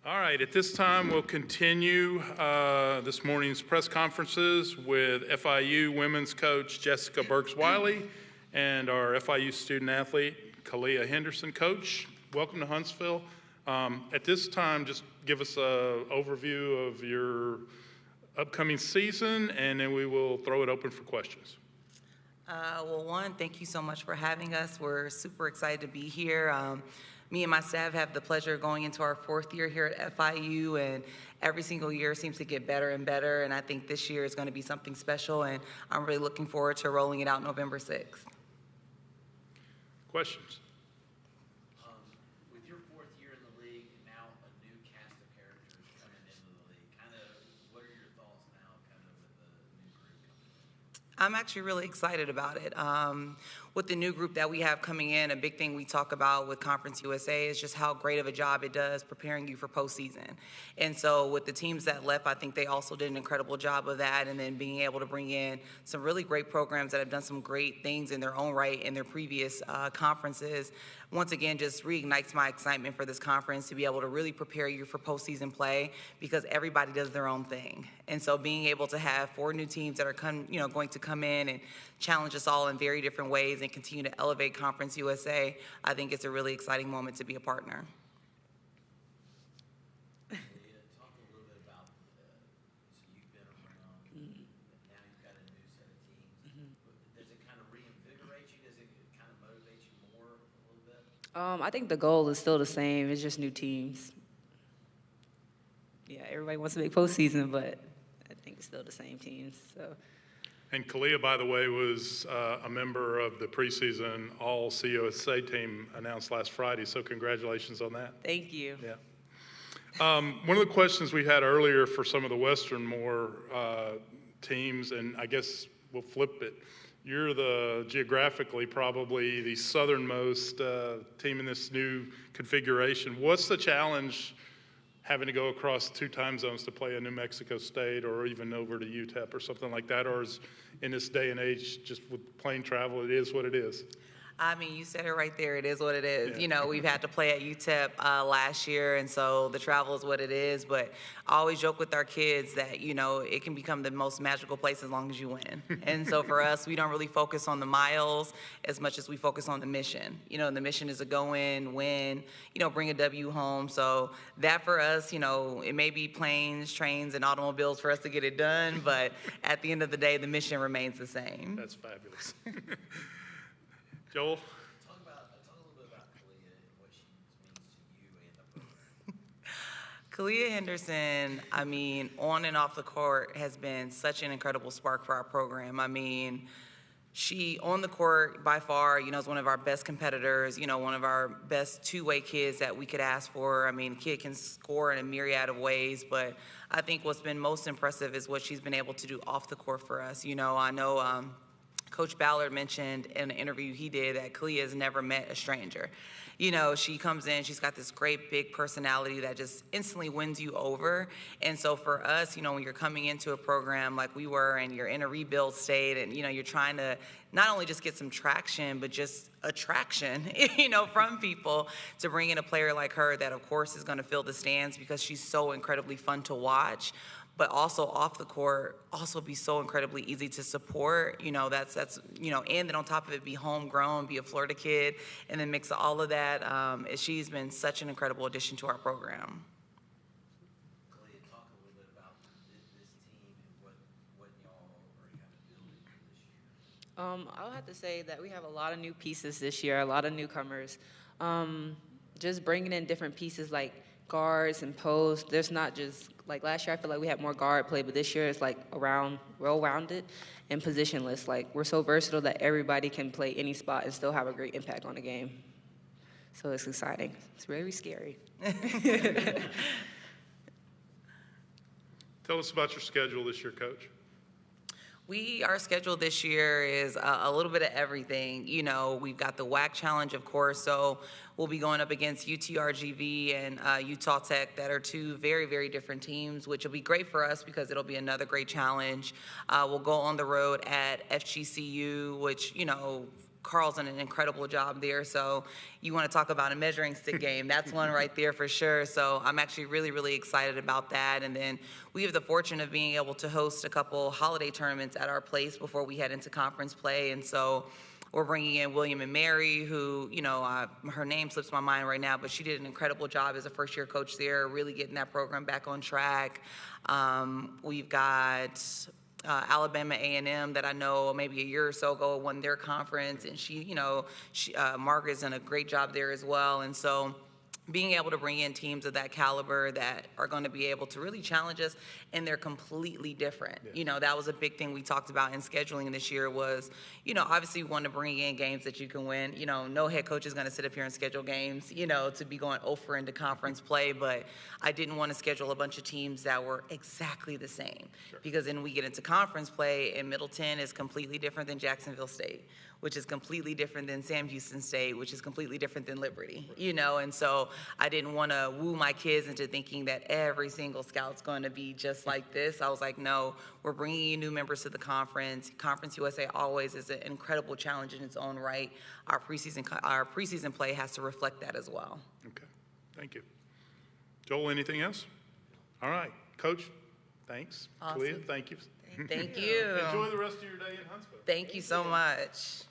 All right, at this time, we'll continue this morning's press conferences with FIU women's coach Jessica Burks-Wiley and our FIU student athlete, Kalia Henderson. Coach, welcome to Huntsville. At this time, just give us an overview of your upcoming season, and then we will throw it open for questions. Well, one, thank you so much for having us. We're super excited to be here. Me and my staff have the pleasure of going into our 4th year here at FIU, and every single year seems to get better and better, and I think this year is going to be something special, and I'm really looking forward to rolling it out November 6th. Questions? With your 4th year in the league, and now a new cast of characters coming into the league, what are your thoughts now with the new group coming in? I'm actually really excited about it. With the new group that we have coming in, a big thing we talk about with Conference USA is just how great of a job it does preparing you for postseason. And so with the teams that left, I think they also did an incredible job of that, and then being able to bring in some really great programs that have done some great things in their own right in their previous conferences. Once again, just reignites my excitement for this conference to be able to really prepare you for postseason play, because everybody does their own thing. And so being able to have 4 new teams that are going to come in and challenge us all in very different ways and continue to elevate Conference USA, I think it's a really exciting moment to be a partner. Talk a little bit about, so you've been around, but now you've got a new set of teams. Does it kind of reinvigorate you? Does it kind of motivate you more a little bit? I think the goal is still the same. It's just new teams. Yeah, everybody wants to make postseason, but I think it's still the same teams. So. And Kalia, by the way, was a member of the preseason All-CUSA team announced last Friday, so congratulations on that. Thank you. Yeah. One of the questions we had earlier for some of the Western teams, and I guess we'll flip it. You're geographically probably the southernmost team in this new configuration. What's the challenge having to go across 2 time zones to play in New Mexico State or even over to UTEP or something like that? Or is in this day and age, just with plane travel, it is what it is? I mean, you said it right there. It is what it is. Yeah. You know, we've had to play at UTEP last year, and so the travel is what it is. But I always joke with our kids that, you know, it can become the most magical place as long as you win. And so for us, we don't really focus on the miles as much as we focus on the mission. You know, and the mission is to go in, win, you know, bring a W home. So that for us, you know, it may be planes, trains, and automobiles for us to get it done, but at the end of the day, the mission remains the same. That's fabulous. Joel? Talk a little bit about Kalia and what she means to you and the program. Kalia Henderson, I mean, on and off the court has been such an incredible spark for our program. I mean, she, on the court, by far, you know, is one of our best competitors, you know, one of our best two-way kids that we could ask for. I mean, a kid can score in a myriad of ways, but I think what's been most impressive is what she's been able to do off the court for us. You know, I know Coach Ballard mentioned in an interview he did that Kalia has never met a stranger. You know, she comes in, she's got this great big personality that just instantly wins you over. And so for us, you know, when you're coming into a program like we were and you're in a rebuild state and, you know, you're trying to not only just get some traction, but just attraction, you know, from people, to bring in a player like her that, of course, is going to fill the stands because she's so incredibly fun to watch, but also off the court, also be so incredibly easy to support. You know, that's you know, and then on top of it, be homegrown, be a Florida kid, and then mix all of that. She's been such an incredible addition to our program. Kalia, talk a little bit about this team and what y'all are kind of building for this year. I'll have to say that we have a lot of new pieces this year, a lot of newcomers. Just bringing in different pieces like guards and posts. There's not just, like last year I feel like we had more guard play, but this year it's like well-rounded and positionless. Like, we're so versatile that everybody can play any spot and still have a great impact on the game. So it's exciting. It's very scary. Tell us about your schedule this year, Coach. Our schedule this year is a little bit of everything. You know, we've got the WAC Challenge, of course, so we'll be going up against UTRGV and Utah Tech, that are 2 very, very different teams, which will be great for us because it'll be another great challenge. We'll go on the road at FGCU, which, you know, Carl's done an incredible job there. So you want to talk about a measuring stick game. That's one right there for sure. So I'm actually really, really excited about that. And then we have the fortune of being able to host a couple holiday tournaments at our place before we head into conference play. And so we're bringing in William and Mary, who, her name slips my mind right now, but she did an incredible job as a first-year coach there, really getting that program back on track. We've got Alabama A&M that I know maybe a year or so ago won their conference, and Margaret's done a great job there as well. And so being able to bring in teams of that caliber that are going to be able to really challenge us, and they're completely different. Yeah. That was a big thing we talked about in scheduling this year was, obviously we want to bring in games that you can win. No head coach is going to sit up here and schedule games, to be going 0-for into conference play, but I didn't want to schedule a bunch of teams that were exactly the same. Sure. Because then we get into conference play, and Middleton is completely different than Jacksonville State, which is completely different than Sam Houston State, which is completely different than Liberty, and so I didn't want to woo my kids into thinking that every single scout's going to be just like this. I was like, no, we're bringing in new members to the conference. Conference USA always is an incredible challenge in its own right. Our preseason play has to reflect that as well. Okay, thank you. Joel, anything else? All right, Coach, thanks. Awesome. Talia, thank you. Thank you. Enjoy the rest of your day in Huntsville. Thank you so much.